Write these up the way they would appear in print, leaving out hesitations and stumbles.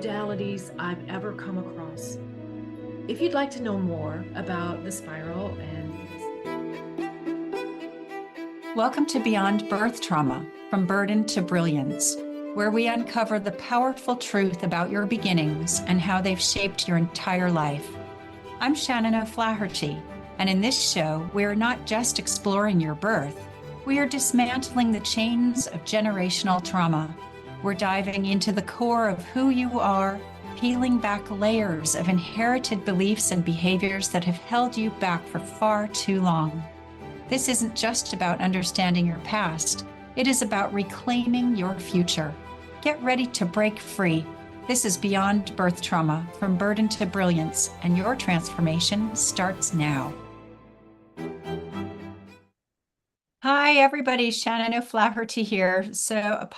modalities I've ever come across. If you'd like to know more about the spiral Welcome to Beyond Birth Trauma, From Burden to Brilliance, where we uncover the powerful truth about your beginnings and how they've shaped your entire life. I'm Shannon O'Flaherty, and in this show, we are not just exploring your birth, we are dismantling the chains of generational trauma. We're diving into the core of who you are, peeling back layers of inherited beliefs and behaviors that have held you back for far too long. This isn't just about understanding your past, it is about reclaiming your future. Get ready to break free. This is Beyond Birth Trauma, From Burden to Brilliance, and your transformation starts now. Hi, everybody. Shannon O'Flaherty here. So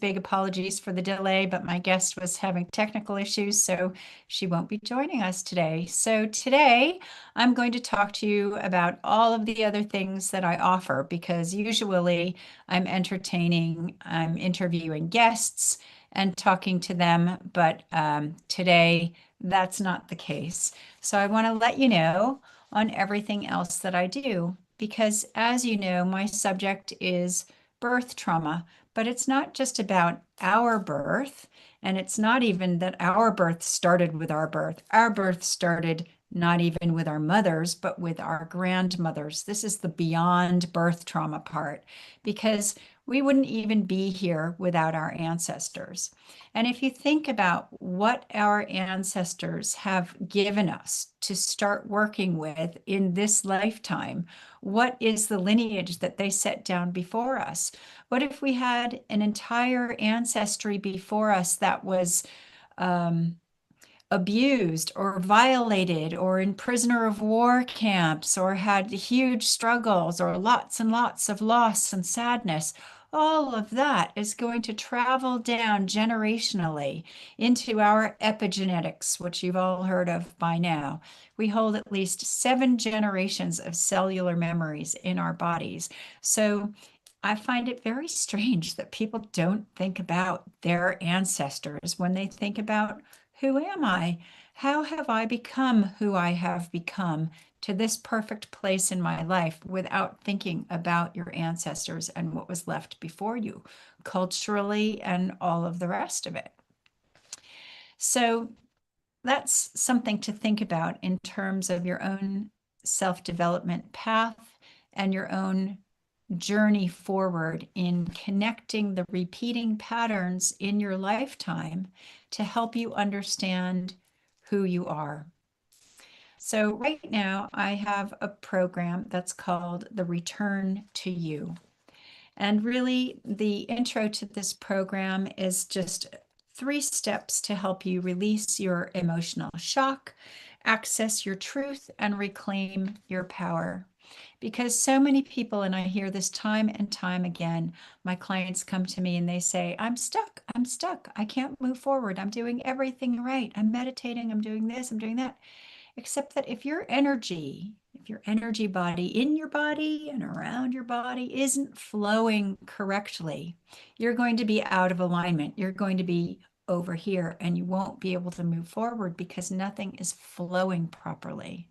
big apologies for the delay, but my guest was having technical issues, so she won't be joining us today. So today I'm going to talk to you about all of the other things that I offer, because usually I'm interviewing guests and talking to them, but today that's not the case. So I want to let you know on everything else that I do. Because as you know, my subject is birth trauma, but it's not just about our birth, and it's not even that our birth started with our birth. Our birth started not even with our mothers, but with our grandmothers. This is the beyond birth trauma part, because we wouldn't even be here without our ancestors. And if you think about what our ancestors have given us to start working with in this lifetime, what is the lineage that they set down before us? What if we had an entire ancestry before us that was abused or violated or in prisoner of war camps or had huge struggles or lots and lots of loss and sadness? All of that is going to travel down generationally into our epigenetics, which you've all heard of by now. We hold at least 7 generations of cellular memories in our bodies. So I find it very strange that people don't think about their ancestors when they think about, who am I? How have I become who I have become to this perfect place in my life, without thinking about your ancestors and what was left before you, culturally and all of the rest of it? So that's something to think about in terms of your own self-development path and your own journey forward in connecting the repeating patterns in your lifetime to help you understand who you are. So right now I have a program that's called the Return to You. And really the intro to this program is just 3 steps to help you release your emotional shock, access your truth, and reclaim your power. Because so many people, and I hear this time and time again, my clients come to me and they say, I'm stuck, I can't move forward, I'm doing everything right, I'm meditating, I'm doing this, I'm doing that. Except that if your energy body in your body and around your body isn't flowing correctly, you're going to be out of alignment. You're going to be over here and you won't be able to move forward because nothing is flowing properly.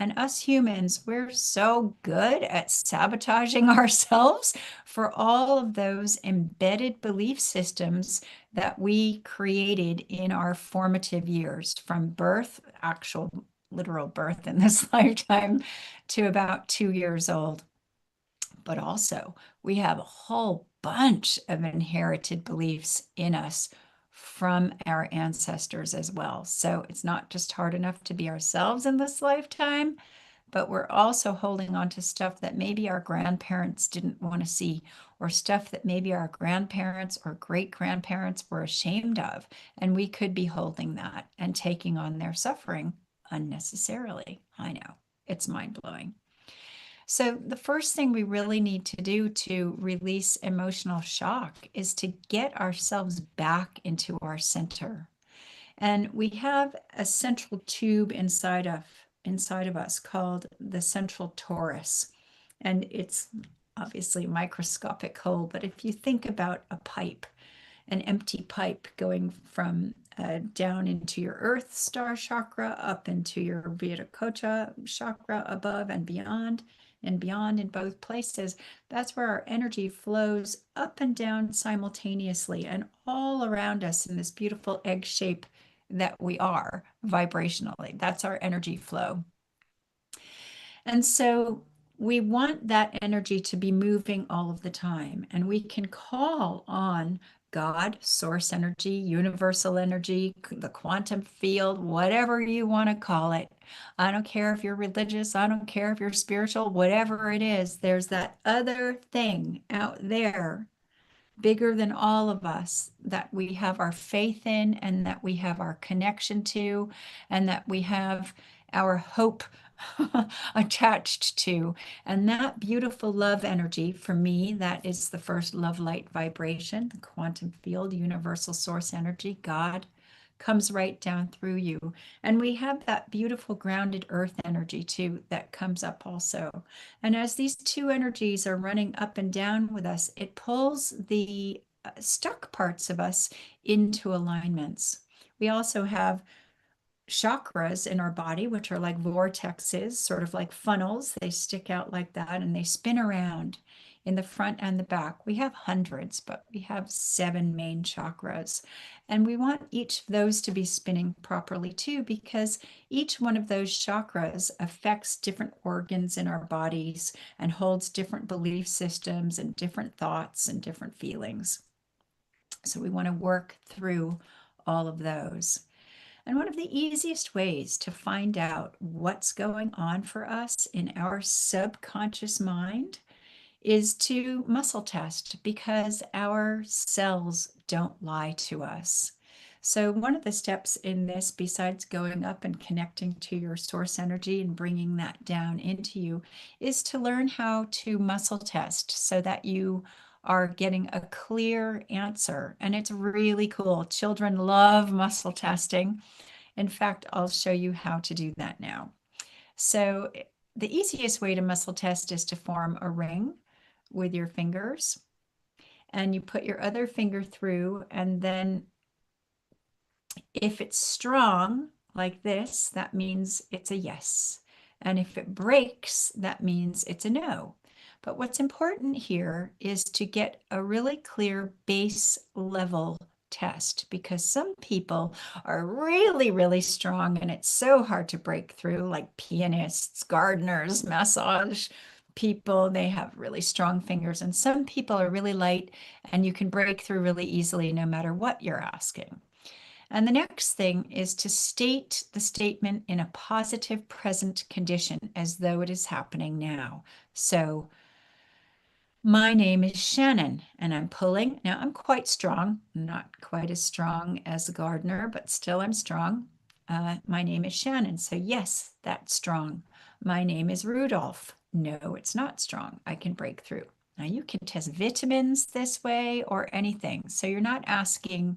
And us humans, we're so good at sabotaging ourselves for all of those embedded belief systems that we created in our formative years, from birth, actual literal birth in this lifetime, to about 2 years old. But also, we have a whole bunch of inherited beliefs in us from our ancestors as well. So it's not just hard enough to be ourselves in this lifetime, but we're also holding on to stuff that maybe our grandparents didn't want to see, or stuff that maybe our grandparents or great-grandparents were ashamed of. And we could be holding that and taking on their suffering unnecessarily. I know, it's mind-blowing. So the first thing we really need to do to release emotional shock is to get ourselves back into our center. And we have a central tube inside of us called the central torus. And it's obviously a microscopic hole, but if you think about a pipe, an empty pipe going from down into your earth star chakra, up into your Viryakocha chakra above and beyond in both places. That's where our energy flows up and down simultaneously and all around us in this beautiful egg shape that we are vibrationally. That's our energy flow. And so we want that energy to be moving all of the time. And we can call on God, source energy, universal energy, the quantum field, whatever you want to call it. I don't care if you're religious, I don't care if you're spiritual, whatever it is, there's that other thing out there bigger than all of us that we have our faith in and that we have our connection to and that we have our hope attached to. And that beautiful love energy, for me, that is the first love light vibration, the quantum field, universal source energy, God comes right down through you. And we have that beautiful grounded earth energy too that comes up also. And as these two energies are running up and down with us, it pulls the stuck parts of us into alignments. We also have chakras in our body, which are like vortexes, sort of like funnels. They stick out like that and they spin around in the front and the back. We have hundreds, but we have 7 main chakras. And we want each of those to be spinning properly too, because each one of those chakras affects different organs in our bodies and holds different belief systems and different thoughts and different feelings. So we want to work through all of those. And one of the easiest ways to find out what's going on for us in our subconscious mind is to muscle test, because our cells don't lie to us. So one of the steps in this, besides going up and connecting to your source energy and bringing that down into you, is to learn how to muscle test so that you are getting a clear answer. And it's really cool. Children love muscle testing. In fact, I'll show you how to do that now. So the easiest way to muscle test is to form a ring with your fingers, and you put your other finger through, and then if it's strong like this, that means it's a yes. And if it breaks, that means it's a no. But what's important here is to get a really clear base level test, because some people are really, really strong and it's so hard to break through, like pianists, gardeners, massage people, they have really strong fingers. And some people are really light and you can break through really easily no matter what you're asking. And the next thing is to state the statement in a positive present condition as though it is happening now. So, my name is Shannon and I'm pulling. Now I'm quite strong, not quite as strong as a gardener, but still I'm strong. My name is Shannon. So yes, that's strong. My name is Rudolph. No, it's not strong. I can break through. Now you can test vitamins this way or anything. So you're not asking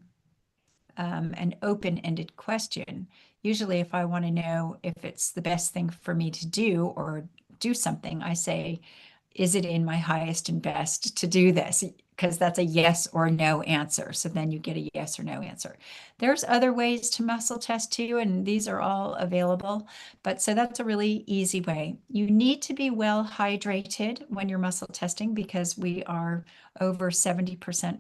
an open-ended question. Usually if I want to know if it's the best thing for me to do or do something, I say, is it in my highest and best to do this? Because that's a yes or no answer. So then you get a yes or no answer. There's other ways to muscle test too, and these are all available. But so that's a really easy way. You need to be well hydrated when you're muscle testing, because we are over 70%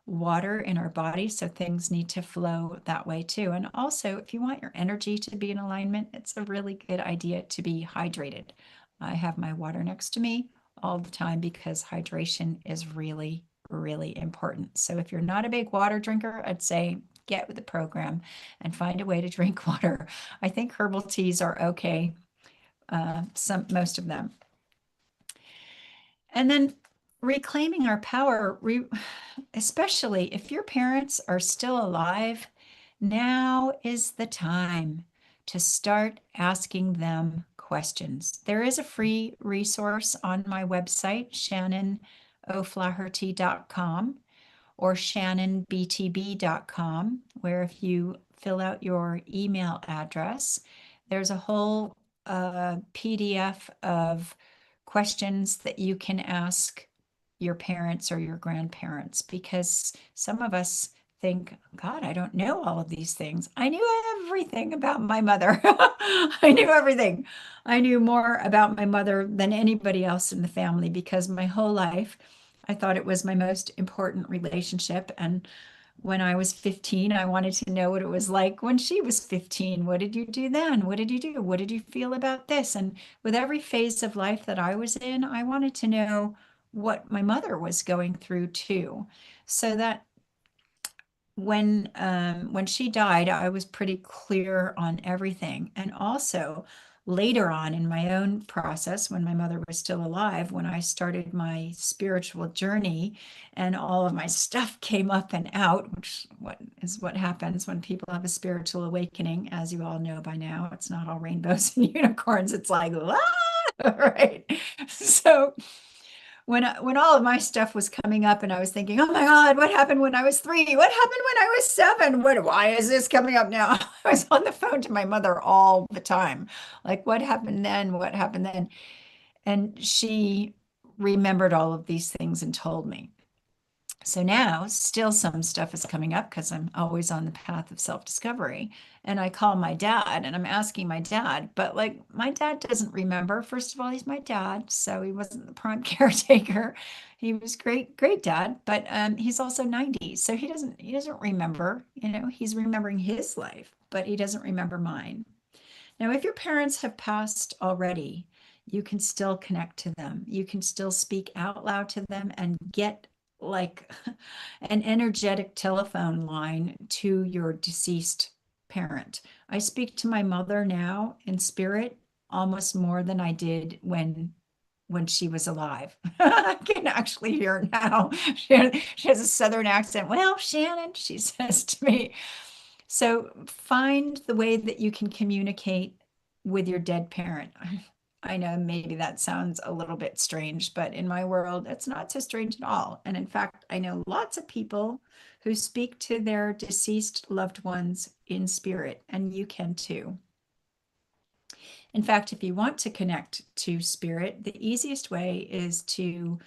water in our body. So things need to flow that way too. And also, if you want your energy to be in alignment, it's a really good idea to be hydrated. I have my water next to me all the time because hydration is really, really important. So if you're not a big water drinker, I'd say get with the program and find a way to drink water. I think herbal teas are okay, most of them. And then reclaiming our power, especially if your parents are still alive, now is the time to start asking them questions. There is a free resource on my website, shannonoflaherty.com or shannonbtb.com, where if you fill out your email address, there's a whole PDF of questions that you can ask your parents or your grandparents, because some of us think, God, I don't know all of these things. I knew everything about my mother. I knew everything. I knew more about my mother than anybody else in the family because my whole life I thought it was my most important relationship. And when I was 15, I wanted to know what it was like when she was 15. What did you do then? What did you do? What did you feel about this? And with every phase of life that I was in, I wanted to know what my mother was going through too. So that when she died, I was pretty clear on everything. And also later on in my own process, when my mother was still alive, when I started my spiritual journey and all of my stuff came up and out, which what happens when people have a spiritual awakening, as you all know by now. It's not all rainbows and unicorns. It's like, ah! Right. So when all of my stuff was coming up and I was thinking, oh my God, what happened when I was 3? What happened when I was 7? Why is this coming up now? I was on the phone to my mother all the time. Like, what happened then? What happened then? And she remembered all of these things and told me. So now still some stuff is coming up because I'm always on the path of self-discovery. And I call my dad and I'm asking my dad, but like my dad doesn't remember. First of all, he's my dad, so he wasn't the prime caretaker. He was great dad, but he's also 90. So he doesn't remember, he's remembering his life, but he doesn't remember mine. Now, if your parents have passed already, you can still connect to them. You can still speak out loud to them and get like an energetic telephone line to your deceased parent. I speak to my mother now in spirit almost more than I did when she was alive. I can actually hear her now. She has a southern accent. Well, Shannon, she says to me. So find the way that you can communicate with your dead parent. I know maybe that sounds a little bit strange, but in my world, it's not so strange at all. And in fact, I know lots of people who speak to their deceased loved ones in spirit, and you can too. In fact, if you want to connect to spirit, the easiest way is to,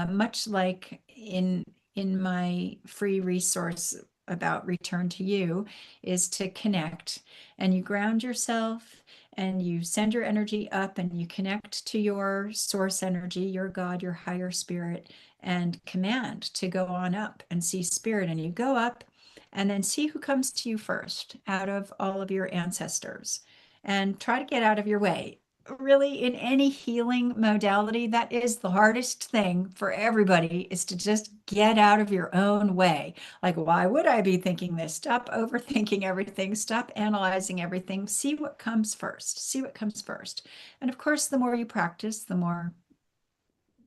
much like in my free resource about return to you, is to connect and you ground yourself and you send your energy up and you connect to your source energy, your God, your higher spirit, and command to go on up and see spirit. And you go up and then see who comes to you first out of all of your ancestors and try to get out of your way. Really, in any healing modality, that is the hardest thing for everybody is to just get out of your own way. Like, why would I be thinking this? Stop overthinking everything, stop analyzing everything, see what comes first, see what comes first. And of course, the more you practice, the more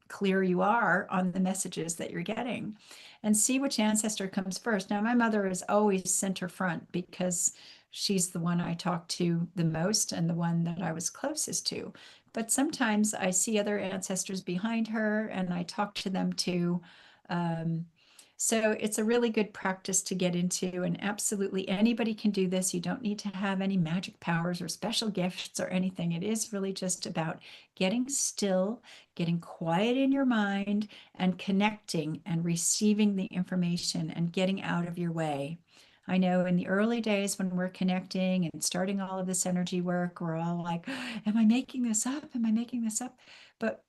clear you are on the messages that you're getting and see which ancestor comes first. Now, my mother is always center front because she's the one I talk to the most and the one that I was closest to. But sometimes I see other ancestors behind her and I talk to them too. So it's a really good practice to get into, and absolutely anybody can do this. You don't need to have any magic powers or special gifts or anything. It is really just about getting still, getting quiet in your mind, and connecting and receiving the information and getting out of your way. I know in the early days when we're connecting and starting all of this energy work, we're all like, am I making this up? Am I making this up? But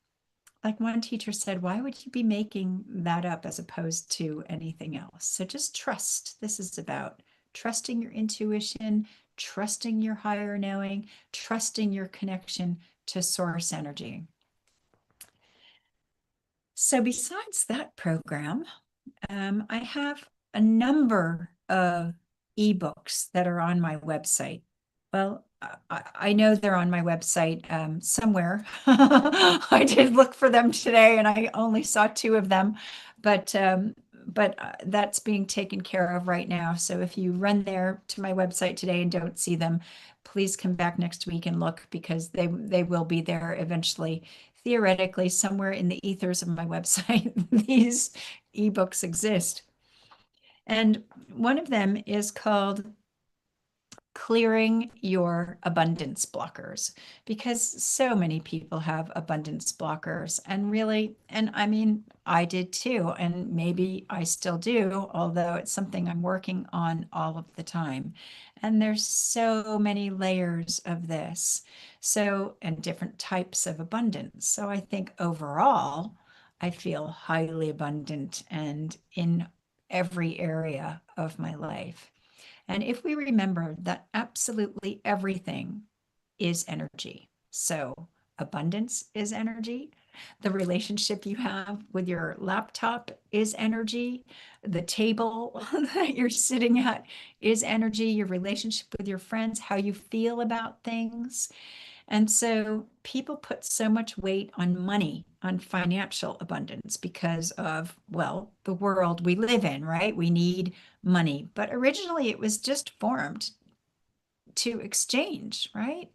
like one teacher said, why would you be making that up as opposed to anything else? So just trust. This is about trusting your intuition, trusting your higher knowing, trusting your connection to source energy. So besides that program, I have a number of ebooks that are on my website. Well, I know they're on my website somewhere. I did look for them today and I only saw 2 of them, but that's being taken care of right now. So if you run there to my website today and don't see them, please come back next week and look because they will be there eventually. Theoretically, somewhere in the ethers of my website, these ebooks exist. And one of them is called clearing your abundance blockers, because so many people have abundance blockers. And really, and I mean, I did too, and maybe I still do, although it's something I'm working on all of the time. And there's so many layers of this. So, and different types of abundance. So I think overall, I feel highly abundant and in every area of my life. And if we remember that absolutely everything is energy, so abundance is energy, the relationship you have with your laptop is energy, the table that you're sitting at is energy, your relationship with your friends, how you feel about things. And so people put so much weight on money, on financial abundance because of, well, the world we live in, right? We need money. But originally it was just formed to exchange, right?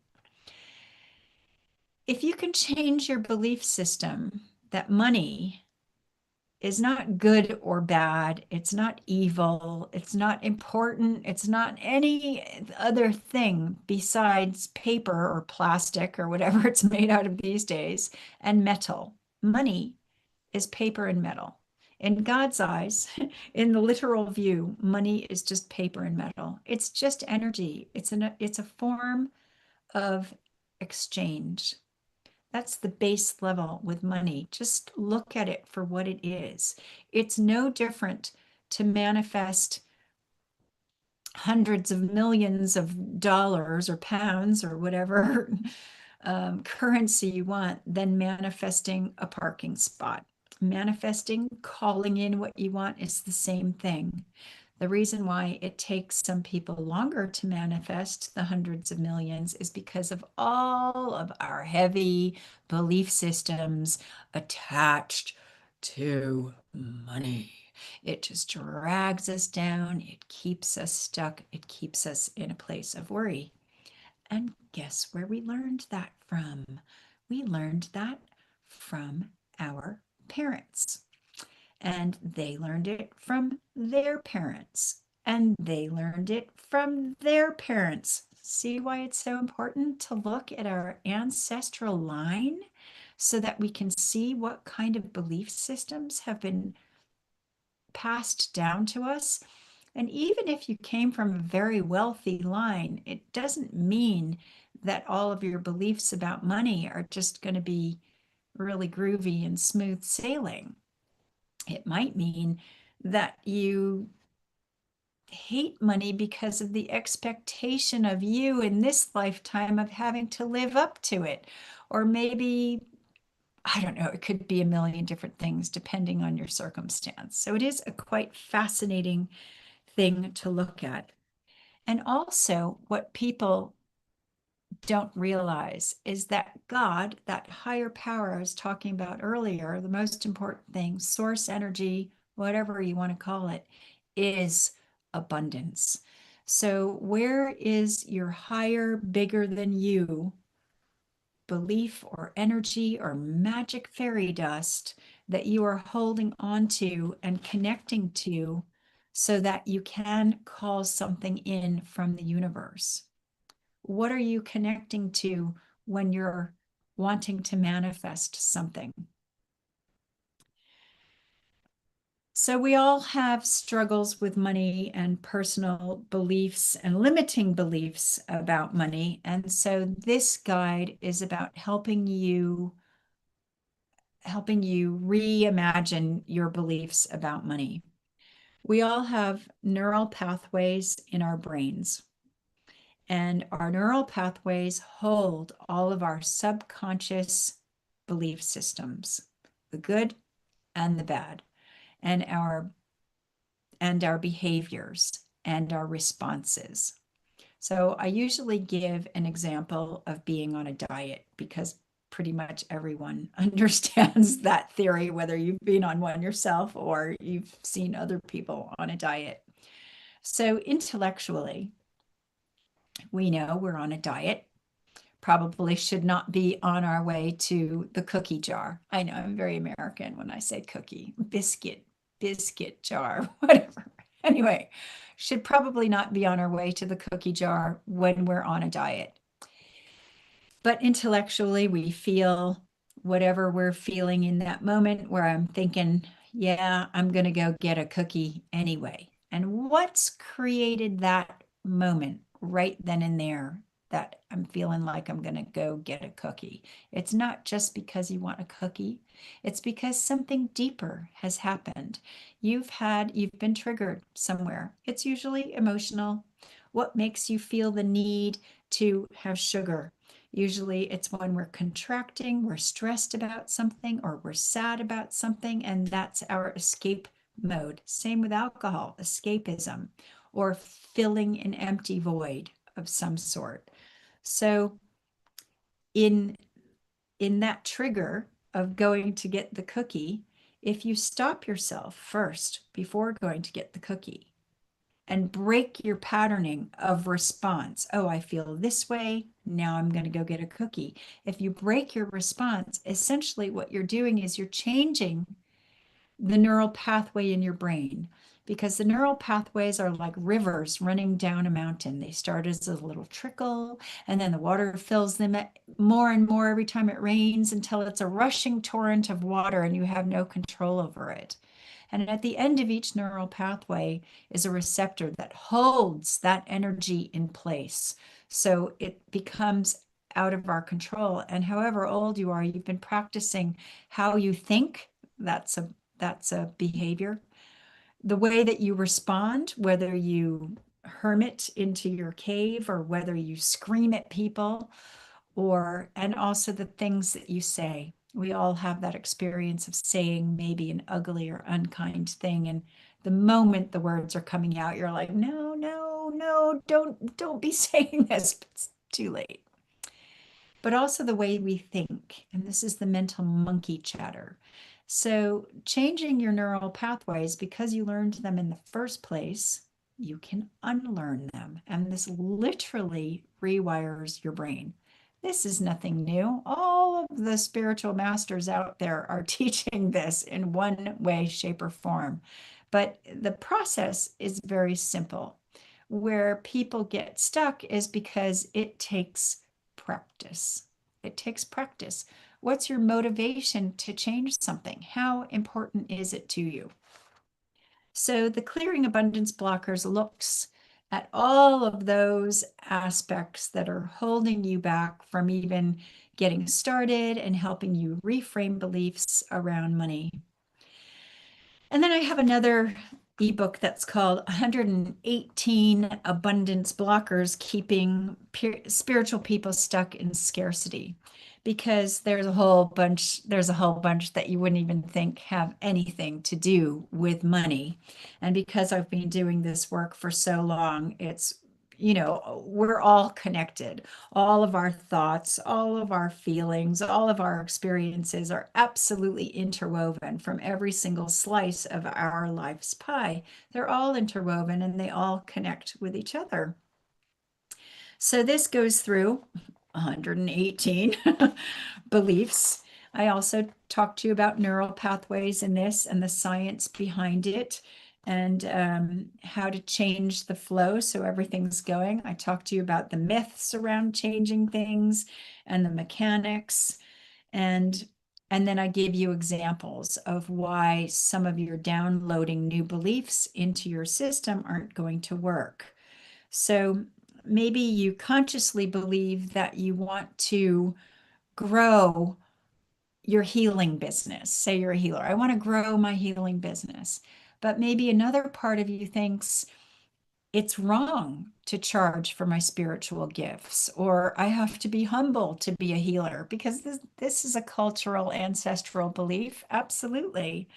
If you can change your belief system that money is not good or bad, it's not evil, it's not important, it's not any other thing besides paper or plastic or whatever it's made out of these days, and metal. Money is paper and metal. In God's eyes, in the literal view, money is just paper and metal. It's just energy. It's a form of exchange. That's the base level with money. Just look at it for what it is. It's no different to manifest hundreds of millions of dollars or pounds or whatever currency you want than manifesting a parking spot. Manifesting, calling in what you want is the same thing. The reason why it takes some people longer to manifest the hundreds of millions is because of all of our heavy belief systems attached to money. It just drags us down. It keeps us stuck. It keeps us in a place of worry. And guess where we learned that from? We learned that from our parents. And they learned it from their parents. And they learned it from their parents. See why it's so important to look at our ancestral line so that we can see what kind of belief systems have been passed down to us. And even if you came from a very wealthy line, it doesn't mean that all of your beliefs about money are just going to be really groovy and smooth sailing. It might mean that you hate money because of the expectation of you in this lifetime of having to live up to it. Or maybe, I don't know, it could be a million different things depending on your circumstance. So it is a quite fascinating thing to look at. And also, what people don't realize is that God, that higher power I was talking about earlier, the most important thing, source energy, whatever you want to call it, is abundance. So, where is your higher, bigger than you belief or energy or magic fairy dust that you are holding on to and connecting to so that you can call something in from the universe? What are you connecting to when you're wanting to manifest something? So we all have struggles with money and personal beliefs and limiting beliefs about money. And so this guide is about helping you reimagine your beliefs about money. We all have neural pathways in our brains, and our neural pathways hold all of our subconscious belief systems, the good and the bad, and our behaviors and our responses. So I usually give an example of being on a diet because pretty much everyone understands that theory, whether you've been on one yourself or you've seen other people on a diet. So intellectually, we know we're on a diet. Probably should not be on our way to the cookie jar. I know I'm very American when I say cookie, biscuit jar, whatever. Anyway, should probably not be on our way to the cookie jar when we're on a diet. But intellectually, we feel whatever we're feeling in that moment where I'm thinking, yeah, I'm going to go get a cookie anyway. And what's created that moment right then and there that I'm feeling like I'm going to go get a cookie? It's not just because you want a cookie, it's because something deeper has happened. You've been triggered somewhere. It's usually emotional. What makes you feel the need to have sugar? Usually it's when we're contracting, we're stressed about something, or we're sad about something, and that's our escape mode. Same with alcohol, escapism, or filling an empty void of some sort. So in in that trigger of going to get the cookie, if you stop yourself first before going to get the cookie and break your patterning of response. Oh, I feel this way. Now I'm going to go get a cookie. If you break your response, essentially what you're doing is you're changing the neural pathway in your brain, because the neural pathways are like rivers running down a mountain. They start as a little trickle, and then the water fills them more and more every time it rains until it's a rushing torrent of water and you have no control over it. And at the end of each neural pathway is a receptor that holds that energy in place. So it becomes out of our control. And however old you are, you've been practicing how you think. That's a behavior. The way that you respond, whether you hermit into your cave or whether you scream at people, and also the things that you say. We all have that experience of saying maybe an ugly or unkind thing, and the moment the words are coming out, you're like, no, no, no, don't be saying this. But it's too late. But also the way we think, and this is the mental monkey chatter. So changing your neural pathways, because you learned them in the first place, you can unlearn them. And this literally rewires your brain. This is nothing new. All of the spiritual masters out there are teaching this in one way, shape, or form. But the process is very simple. Where people get stuck is because it takes practice. It takes practice. What's your motivation to change something? How important is it to you? So the Clearing Abundance Blockers looks at all of those aspects that are holding you back from even getting started and helping you reframe beliefs around money. And then I have another ebook that's called 118 Abundance Blockers Keeping Spiritual People Stuck in Scarcity, because there's a whole bunch that you wouldn't even think have anything to do with money. And because I've been doing this work for so long, we're all connected. All of our thoughts, all of our feelings, all of our experiences are absolutely interwoven from every single slice of our life's pie. They're all interwoven and they all connect with each other. So this goes through 118 beliefs. I also talked to you about neural pathways in this and the science behind it, and how to change the flow so everything's going. I talked to you about the myths around changing things and the mechanics, and then I give you examples of why some of your downloading new beliefs into your system aren't going to work. So maybe you consciously believe that you want to grow your healing business. Say you're a healer. I want to grow my healing business. But maybe another part of you thinks it's wrong to charge for my spiritual gifts, or I have to be humble to be a healer, because this is a cultural ancestral belief. Absolutely.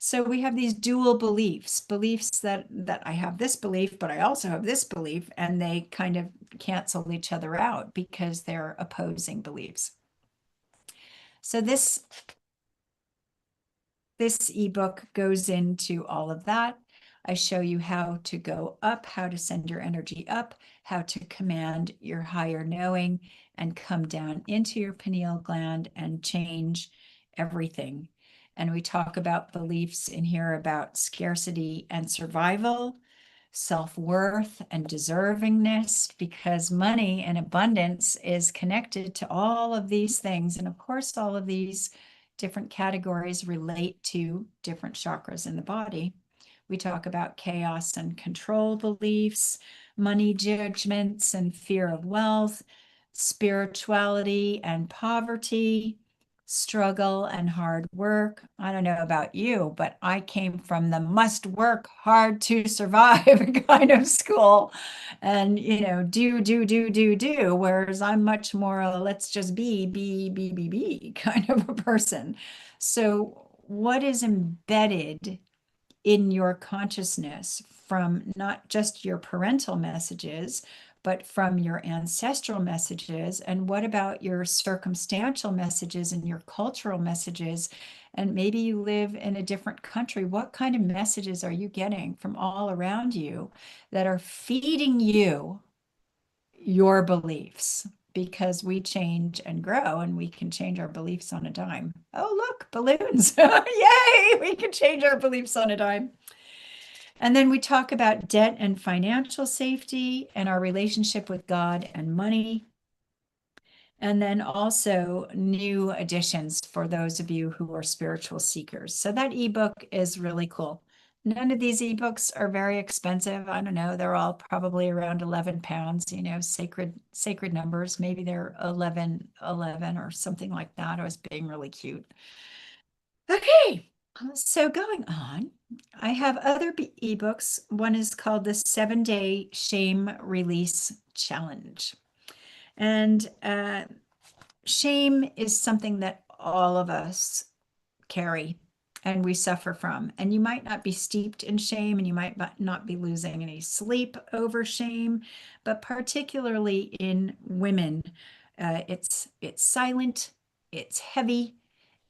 So we have these dual beliefs that I have this belief, but I also have this belief, and they kind of cancel each other out because they're opposing beliefs. So this ebook goes into all of that. I show you how to go up, how to send your energy up, how to command your higher knowing and come down into your pineal gland and change everything. And we talk about beliefs in here about scarcity and survival, self-worth and deservingness, because money and abundance is connected to all of these things. And of course, all of these different categories relate to different chakras in the body. We talk about chaos and control beliefs, money judgments and fear of wealth, spirituality and poverty, struggle and hard work. I don't know about you, but I came from the must work hard to survive kind of school and, do, whereas I'm much more, let's just be kind of a person. So what is embedded in your consciousness from not just your parental messages, but from your ancestral messages? And what about your circumstantial messages and your cultural messages? And maybe you live in a different country. What kind of messages are you getting from all around you that are feeding you your beliefs? Because we change and grow and we can change our beliefs on a dime. Oh, look, balloons. Yay, we can change our beliefs on a dime. And then we talk about debt and financial safety and our relationship with God and money. And then also new additions for those of you who are spiritual seekers. So that ebook is really cool. None of these ebooks are very expensive. I don't know. They're all probably around 11 pounds, sacred numbers. Maybe they're 11 or something like that. I was being really cute. Okay. So going on, I have other ebooks. One is called the 7-Day Shame Release Challenge. And shame is something that all of us carry and we suffer from. And you might not be steeped in shame and you might not be losing any sleep over shame, but particularly in women, it's silent, it's heavy,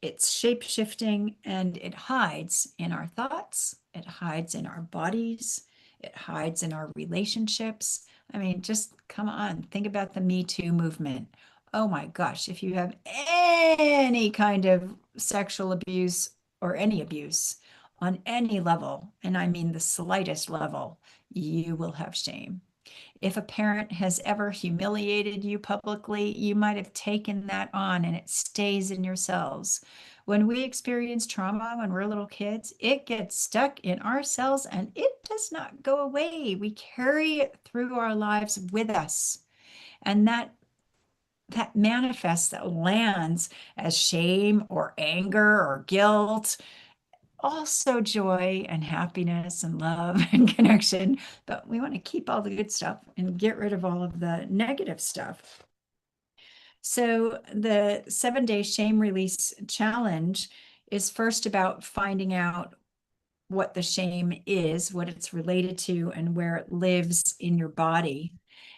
it's shape-shifting, and it hides in our thoughts, it hides in our bodies, it hides in our relationships. I mean, just come on, think about the Me Too movement. Oh my gosh, if you have any kind of sexual abuse or any abuse on any level, and I mean the slightest level, you will have shame. If a parent has ever humiliated you publicly, you might have taken that on and it stays in your cells. When we experience trauma when we're little kids, it gets stuck in our cells and it does not go away. We carry it through our lives with us. And that manifests, that lands as shame or anger or guilt, also joy and happiness and love and connection, but we want to keep all the good stuff and get rid of all of the negative stuff. So the 7-Day Shame Release Challenge is first about finding out what the shame is, what it's related to, and where it lives in your body.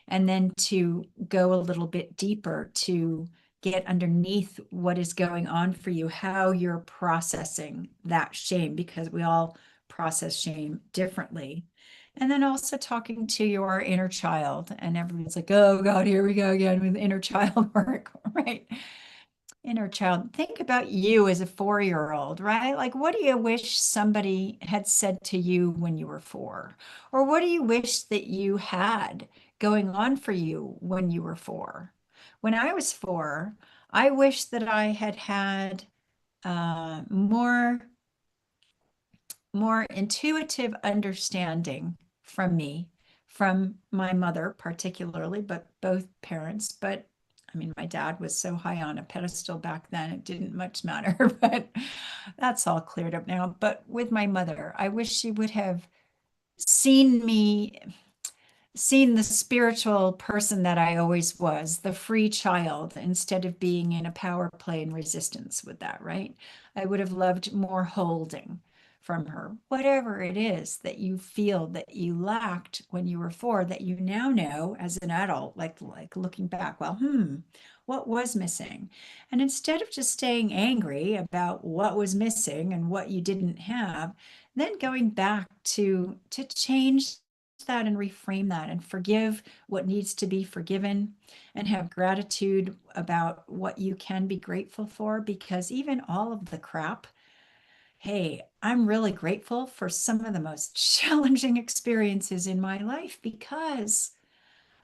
And then to go a little bit deeper to get underneath what is going on for you, how you're processing that shame, because we all process shame differently. And then also talking to your inner child. And everyone's like, oh God, here we go again with inner child work, right? Inner child. Think about you as a 4-year-old, right? Like, what do you wish somebody had said to you when you were 4? Or what do you wish that you had going on for you when you were 4? When I was 4, I wish that I had had more intuitive understanding from me, from my mother particularly, but both parents. But I mean, my dad was so high on a pedestal back then, it didn't much matter, but that's all cleared up now. But with my mother, I wish she would have seen me, seen the spiritual person that I always was, the free child, instead of being in a power play and resistance with that, right? I would have loved more holding from her, whatever it is that you feel that you lacked when you were 4, that you now know as an adult, like looking back, well, what was missing? And instead of just staying angry about what was missing and what you didn't have, then going back to change that and reframe that and forgive what needs to be forgiven and have gratitude about what you can be grateful for, because even all of the crap hey, I'm really grateful for some of the most challenging experiences in my life because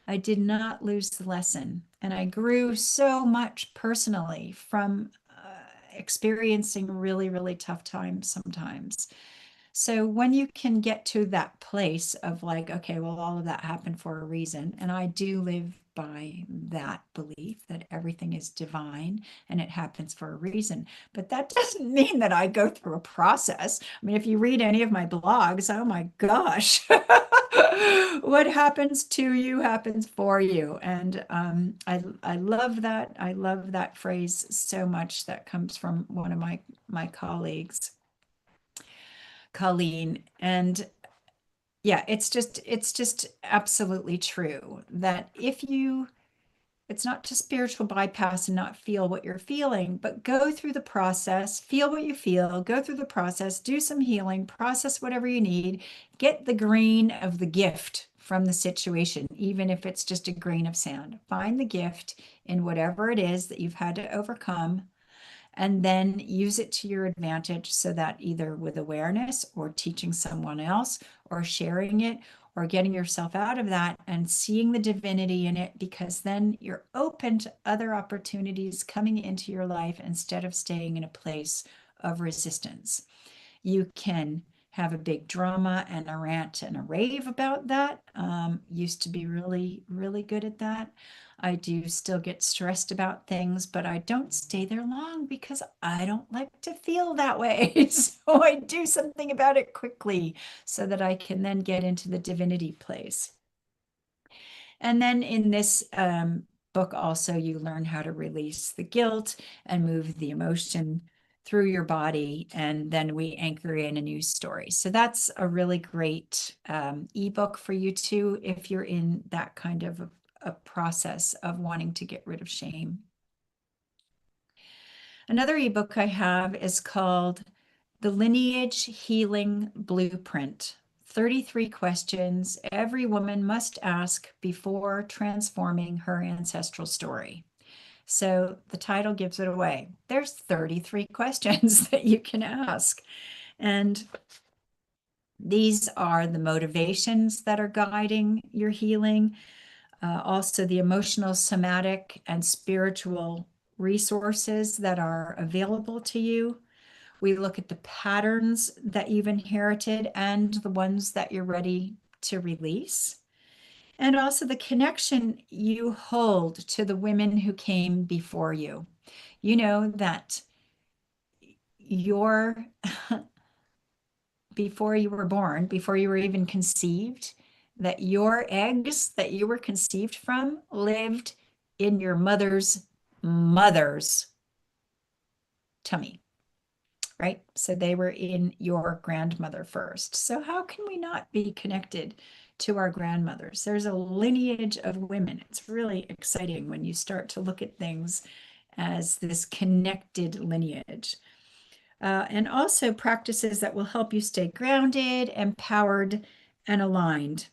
I did not lose the lesson. And I grew so much personally from experiencing really, really tough times sometimes. So when you can get to that place of like, okay, well, all of that happened for a reason. And I do live by that belief that everything is divine and it happens for a reason. But that doesn't mean that I go through a process. I mean, if you read any of my blogs, oh my gosh, what happens to you happens for you. And I love that. I love that phrase so much. That comes from one of my colleagues, Colleen. And yeah, it's just absolutely true that if you, it's not to spiritual bypass and not feel what you're feeling, but go through the process, feel what you feel, go through the process, do some healing, process whatever you need, get the grain of the gift from the situation, even if it's just a grain of sand. Find the gift in whatever it is that you've had to overcome, and then use it to your advantage so that either with awareness or teaching someone else or sharing it or getting yourself out of that and seeing the divinity in it, because then you're open to other opportunities coming into your life instead of staying in a place of resistance. You can have a big drama and a rant and a rave about that. Used to be really, really good at that. I do still get stressed about things, but I don't stay there long because I don't like to feel that way. So I do something about it quickly so that I can then get into the divinity place. And then in this book, also, you learn how to release the guilt and move the emotion through your body. And then we anchor in a new story. So that's a really great ebook for you too, if you're in that kind of a process of wanting to get rid of shame. Another ebook I have is called The Lineage Healing Blueprint. 33 questions every woman must ask before transforming her ancestral story. So the title gives it away. There's 33 questions that you can ask. And these are the motivations that are guiding your healing, also the emotional, somatic, and spiritual resources that are available to you. We look at the patterns that you've inherited and the ones that you're ready to release. And also the connection you hold to the women who came before you. You know that your, before you were born, before you were even conceived, that your eggs that you were conceived from lived in your mother's tummy, right? So they were in your grandmother first. So how can we not be connected to our grandmothers? There's a lineage of women. It's really exciting when you start to look at things as this connected lineage. And also practices that will help you stay grounded, empowered, and aligned.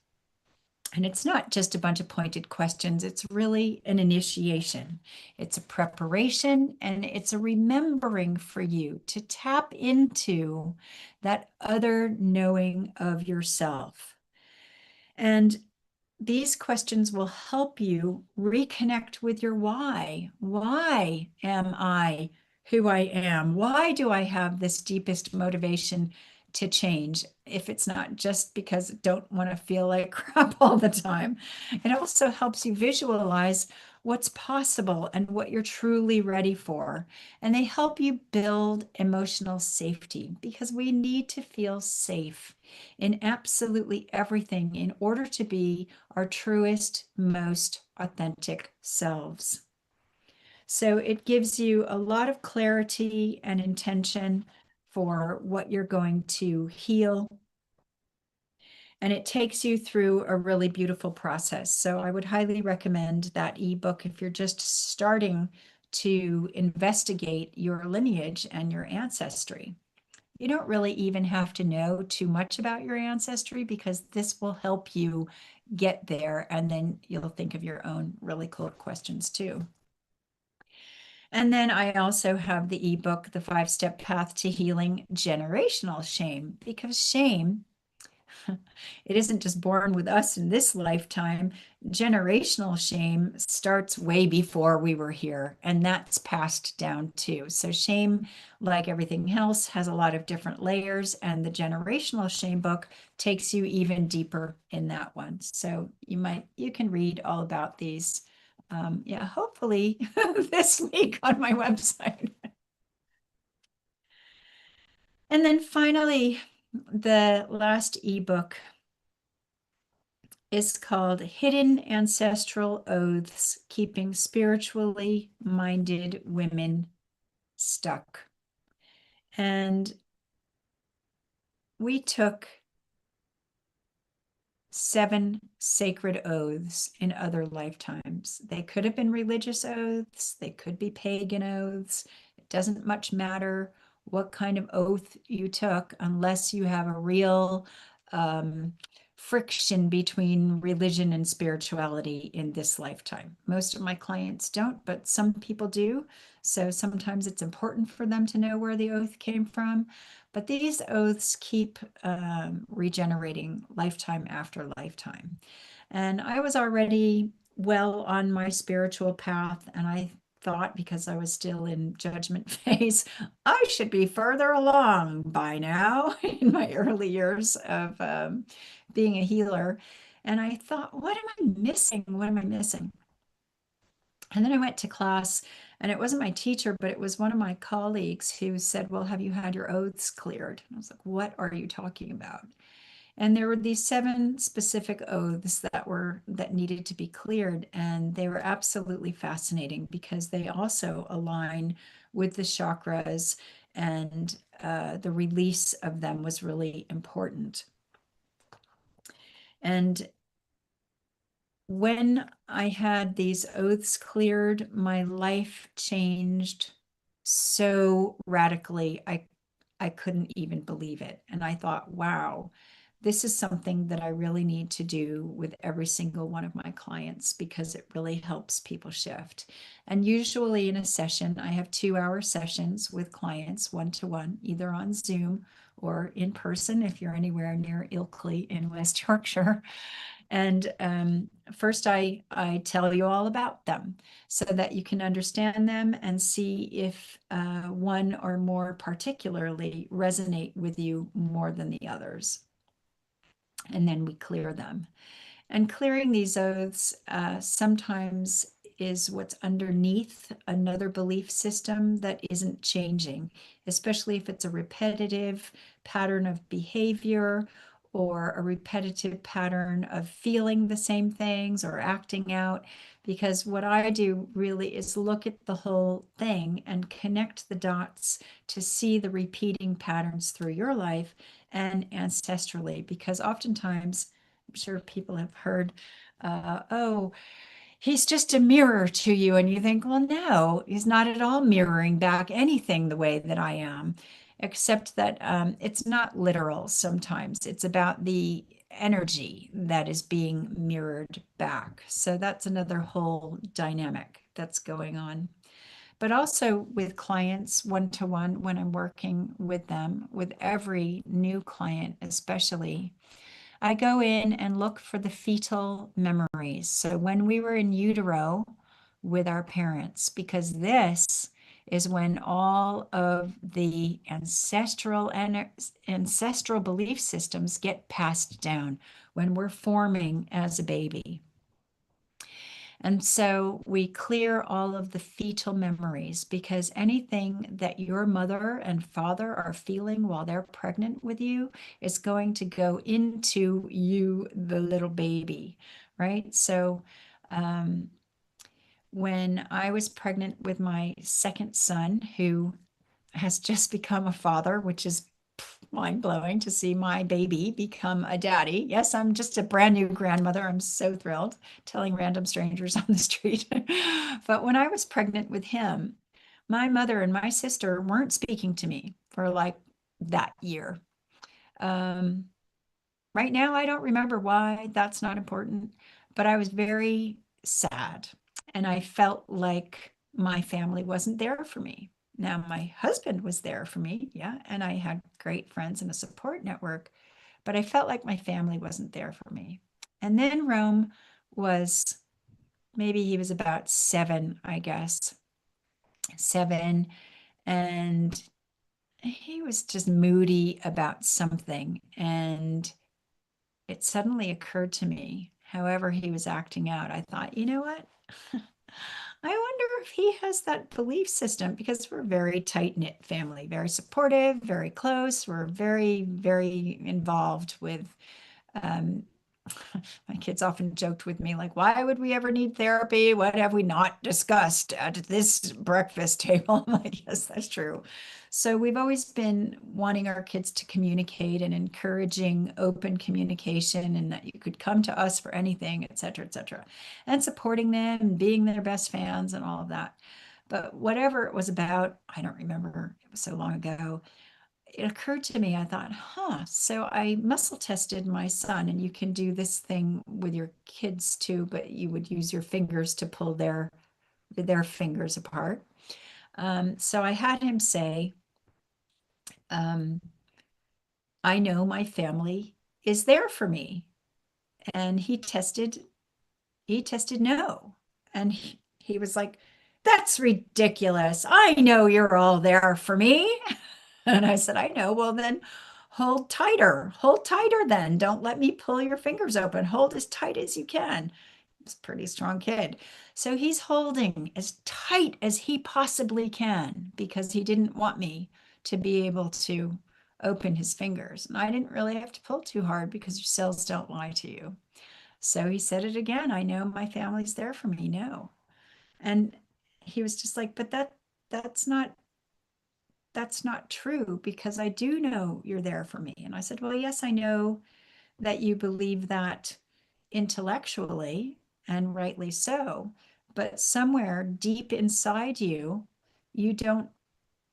And it's not just a bunch of pointed questions, it's really an initiation. It's a preparation and it's a remembering for you to tap into that other knowing of yourself. And these questions will help you reconnect with your why. Why am I who I am? Why do I have this deepest motivation to change if it's not just because I don't want to feel like crap all the time? It also helps you visualize what's possible and what you're truly ready for. And they help you build emotional safety because we need to feel safe in absolutely everything in order to be our truest, most authentic selves. So it gives you a lot of clarity and intention for what you're going to heal. And it takes you through a really beautiful process. So I would highly recommend that ebook if you're just starting to investigate your lineage and your ancestry. You don't really even have to know too much about your ancestry because this will help you get there. And then you'll think of your own really cool questions too. And then I also have the ebook, The 5-Step Path to Healing Generational Shame, because shame, it isn't just born with us in this lifetime. Generational shame starts way before we were here, and that's passed down too. So shame, like everything else, has a lot of different layers, and the generational shame book takes you even deeper in that one. So you can read all about these. Yeah, hopefully this week on my website. And then finally, the last ebook is called Hidden Ancestral Oaths, Keeping Spiritually Minded Women Stuck. And we took 7 sacred oaths in other lifetimes. They could have been religious oaths, they could be pagan oaths. It doesn't much matter what kind of oath you took, unless you have a real friction between religion and spirituality in this lifetime. Most of my clients don't, but some people do. So sometimes it's important for them to know where the oath came from. But these oaths keep regenerating lifetime after lifetime. And I was already well on my spiritual path, and I thought, because I was still in judgment phase, I should be further along by now in my early years of being a healer. And I thought, what am I missing? What am I missing? And then I went to class, and it wasn't my teacher, but it was one of my colleagues who said, well, have you had your oaths cleared? And I was like, what are you talking about? And there were these 7 specific oaths that needed to be cleared. And they were absolutely fascinating because they also align with the chakras, and the release of them was really important. And when I had these oaths cleared, my life changed so radically. I couldn't even believe it. And I thought, wow, this is something that I really need to do with every single one of my clients, because it really helps people shift. And usually in a session, I have 2-hour sessions with clients, one-to-one, either on Zoom or in person if you're anywhere near Ilkley in West Yorkshire. And first, I tell you all about them so that you can understand them and see if one or more particularly resonate with you more than the others. And then we clear them. And clearing these oaths sometimes is what's underneath another belief system that isn't changing, especially if it's a repetitive pattern of behavior or a repetitive pattern of feeling the same things or acting out. Because what I do really is look at the whole thing and connect the dots to see the repeating patterns through your life and ancestrally. Because oftentimes, I'm sure people have heard, oh, he's just a mirror to you. And you think, well, no, he's not at all mirroring back anything the way that I am, except that it's not literal sometimes. It's about the energy that is being mirrored back. So that's another whole dynamic that's going on. But also with clients one-to-one, when I'm working with them, with every new client, especially, I go in and look for the fetal memories. So when we were in utero with our parents, because this is when all of the ancestral belief systems get passed down when we're forming as a baby. And so we clear all of the fetal memories, because anything that your mother and father are feeling while they're pregnant with you is going to go into you, the little baby, right? So when I was pregnant with my second son, who has just become a father, which is mind blowing to see my baby become a daddy. Yes, I'm just a brand new grandmother. I'm so thrilled telling random strangers on the street. But when I was pregnant with him, my mother and my sister weren't speaking to me for like that year. Right now, I don't remember why. That's not important. But I was very sad. And I felt like my family wasn't there for me. Now, my husband was there for me, yeah, and I had great friends and a support network, but I felt like my family wasn't there for me. And then Rome was, maybe he was about 7, I guess, 7, and he was just moody about something. And it suddenly occurred to me, however he was acting out, I thought, you know what? I wonder if he has that belief system, because we're a very tight knit family, very supportive, very close. We're very, very involved with um, my kids often joked with me, like, why would we ever need therapy? What have we not discussed at this breakfast table? I'm like, yes, that's true. So we've always been wanting our kids to communicate and encouraging open communication, and that you could come to us for anything, et cetera, and supporting them and being their best fans and all of that. But whatever it was about, I don't remember, it was so long ago, it occurred to me, I thought, so I muscle tested my son, and you can do this thing with your kids too, but you would use your fingers to pull their fingers apart. So I had him say, um, I know my family is there for me. And he tested no. And he was like, that's ridiculous. I know you're all there for me. And I said, I know. Well, then hold tighter. Hold tighter then. Don't let me pull your fingers open. Hold as tight as you can. He's a pretty strong kid. So he's holding as tight as he possibly can, because he didn't want me to be able to open his fingers. And I didn't really have to pull too hard, because your cells don't lie to you. So he said it again. I know my family's there for me. No. And he was just like, but that's not that's not true, because I do know you're there for me. And I said, well, yes, I know that you believe that intellectually, and rightly so, but somewhere deep inside you, you don't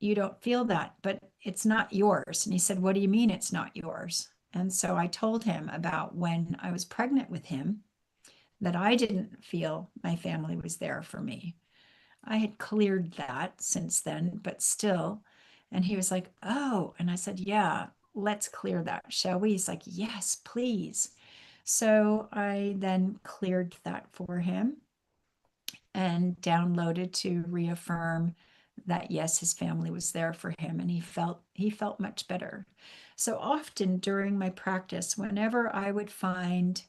you don't feel that, but it's not yours. And he said, what do you mean it's not yours? And so I told him about when I was pregnant with him, that I didn't feel my family was there for me. I had cleared that since then, but still. And he was like, oh, and I said, yeah, let's clear that, shall we? He's like, yes, please. So I then cleared that for him and downloaded to reaffirm that yes, his family was there for him, and he felt much better. So often during my practice, whenever I would find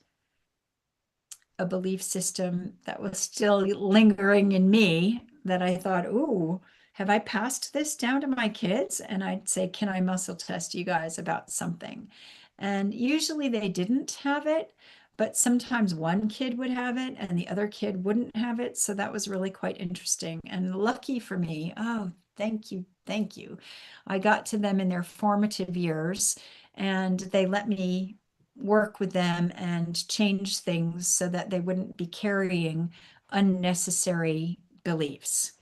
a belief system that was still lingering in me, that I thought, ooh, have I passed this down to my kids? And I'd say, can I muscle test you guys about something? And usually they didn't have it, but sometimes one kid would have it and the other kid wouldn't have it. So that was really quite interesting. And lucky for me, oh, thank you, thank you. I got to them in their formative years, and they let me work with them and change things so that they wouldn't be carrying unnecessary beliefs.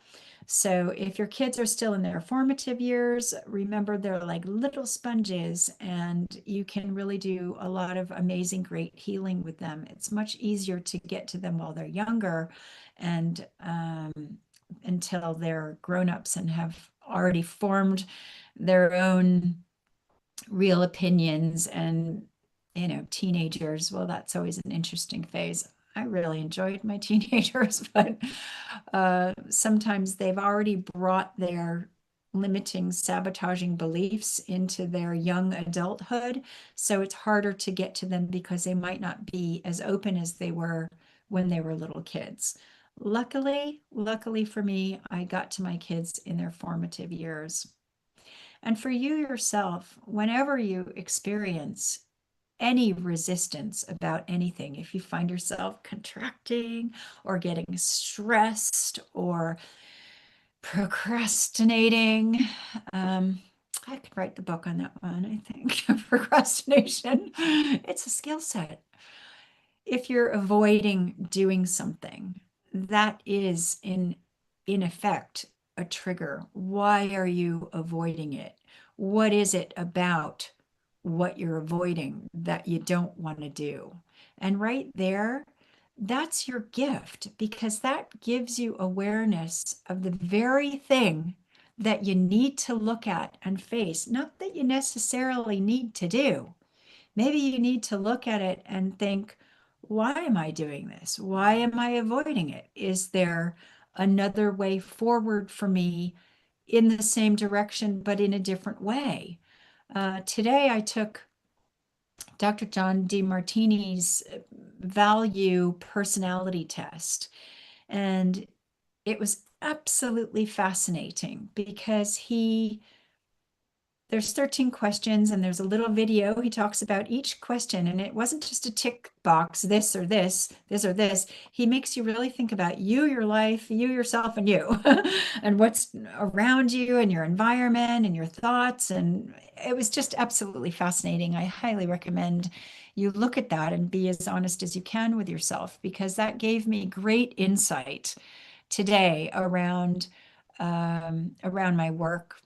So if your kids are still in their formative years, remember they're like little sponges, and you can really do a lot of amazing, great healing with them. It's much easier to get to them while they're younger, and until they're grown-ups and have already formed their own real opinions. And teenagers, well, that's always an interesting phase. I really enjoyed my teenagers, but sometimes they've already brought their limiting, sabotaging beliefs into their young adulthood. So it's harder to get to them, because they might not be as open as they were when they were little kids. Luckily for me, I got to my kids in their formative years. And for you yourself, whenever you experience any resistance about anything, if you find yourself contracting or getting stressed or procrastinating, I could write the book on that one, I think. Procrastination, it's a skill set. If you're avoiding doing something, that is in effect a trigger. Why are you avoiding it? What is it about what you're avoiding that you don't want to do? And right there, that's your gift because that gives you awareness of the very thing that you need to look at and face. Not that you necessarily need to do. Maybe you need to look at it and think, why am I doing this? Why am I avoiding it? Is there another way forward for me in the same direction, but in a different way? Today, I took Dr. John Demartini's value personality test, and it was absolutely fascinating because there's 13 questions and there's a little video. He talks about each question, and it wasn't just a tick box, this or this, this or this. He makes you really think about you, your life, you, yourself, and you, and what's around you and your environment and your thoughts. And it was just absolutely fascinating. I highly recommend you look at that and be as honest as you can with yourself, because that gave me great insight today around my work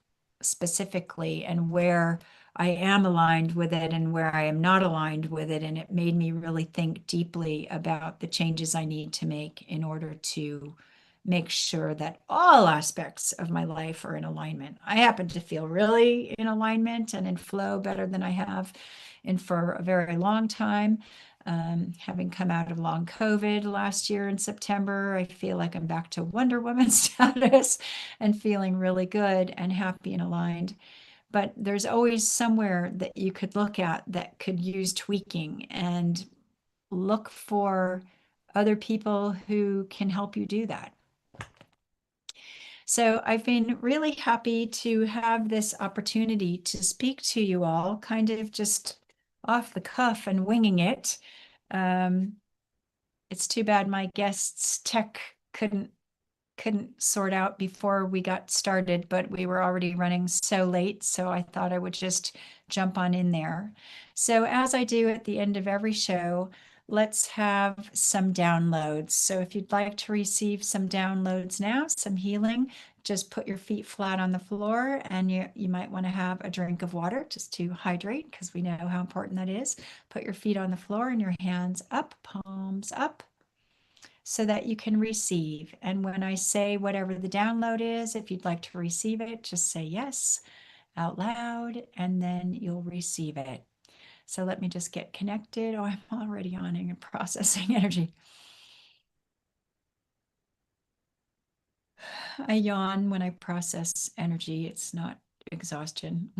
specifically and where I am aligned with it and where I am not aligned with it. And it made me really think deeply about the changes I need to make in order to make sure that all aspects of my life are in alignment. I happen to feel really in alignment and in flow better than I have in for a very long time. Having come out of long COVID last year in September, I feel like I'm back to Wonder Woman status and feeling really good and happy and aligned. But there's always somewhere that you could look at that could use tweaking, and look for other people who can help you do that. So I've been really happy to have this opportunity to speak to you all, kind of just off the cuff and winging it. It's too bad my guest's tech couldn't sort out before we got started, but we were already running so late, so I thought I would just jump on in there. So as I do at the end of every show, let's have some downloads. So if you'd like to receive some downloads now, some healing, just put your feet flat on the floor, and you might want to have a drink of water just to hydrate, because we know how important that is. Put your feet on the floor and your hands up, palms up, so that you can receive. And when I say whatever the download is, if you'd like to receive it, just say yes out loud, and then you'll receive it. So let me just get connected. Oh, I'm already yawning and processing energy. I yawn when I process energy. It's not exhaustion.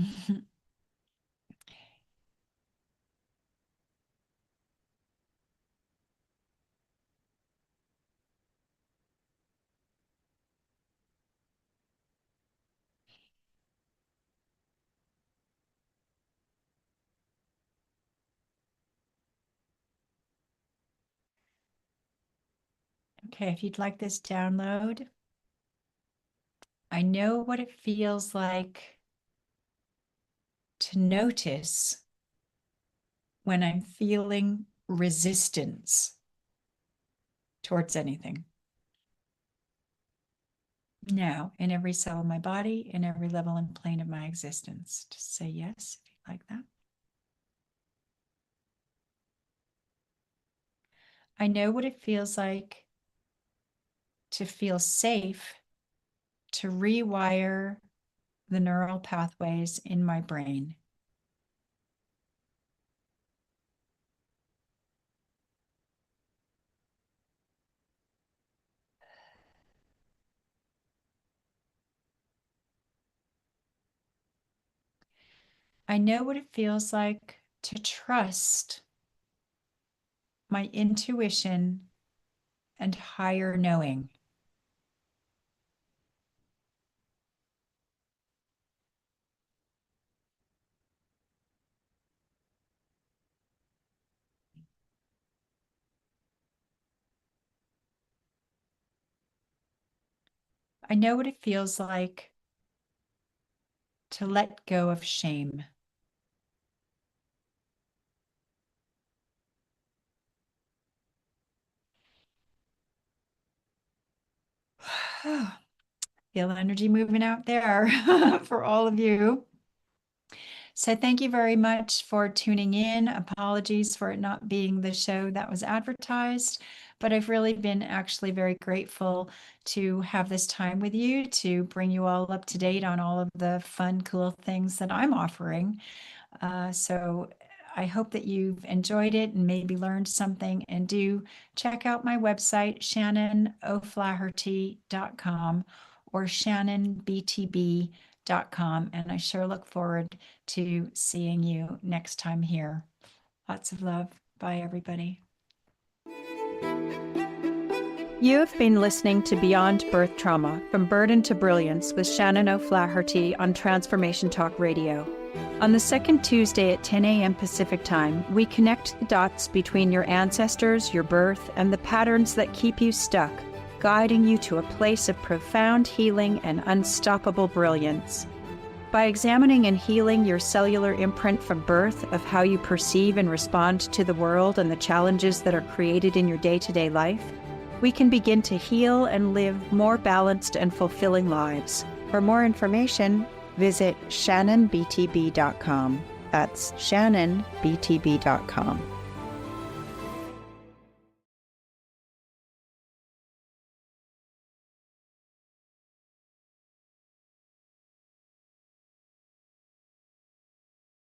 Okay, if you'd like this download, I know what it feels like to notice when I'm feeling resistance towards anything. Now, in every cell of my body, in every level and plane of my existence. Just say yes if you like that. I know what it feels like to feel safe, to rewire the neural pathways in my brain. I know what it feels like to trust my intuition and higher knowing. I know what it feels like to let go of shame. Feel energy moving out there for all of you. So thank you very much for tuning in. Apologies for it not being the show that was advertised, but I've really been actually very grateful to have this time with you to bring you all up to date on all of the fun, cool things that I'm offering. So I hope that you've enjoyed it and maybe learned something, and do check out my website, shannonoflaherty.com or shannonbtb.com. And I sure look forward to seeing you next time here. Lots of love. Bye, everybody. You have been listening to Beyond Birth Trauma, From Burden to Brilliance with Shannon O'Flaherty on Transformation Talk Radio. On the second Tuesday at 10 a.m. Pacific Time, we connect the dots between your ancestors, your birth, and the patterns that keep you stuck, guiding you to a place of profound healing and unstoppable brilliance. By examining and healing your cellular imprint from birth of how you perceive and respond to the world and the challenges that are created in your day-to-day life, we can begin to heal and live more balanced and fulfilling lives. For more information, visit shannonbtb.com. That's shannonbtb.com.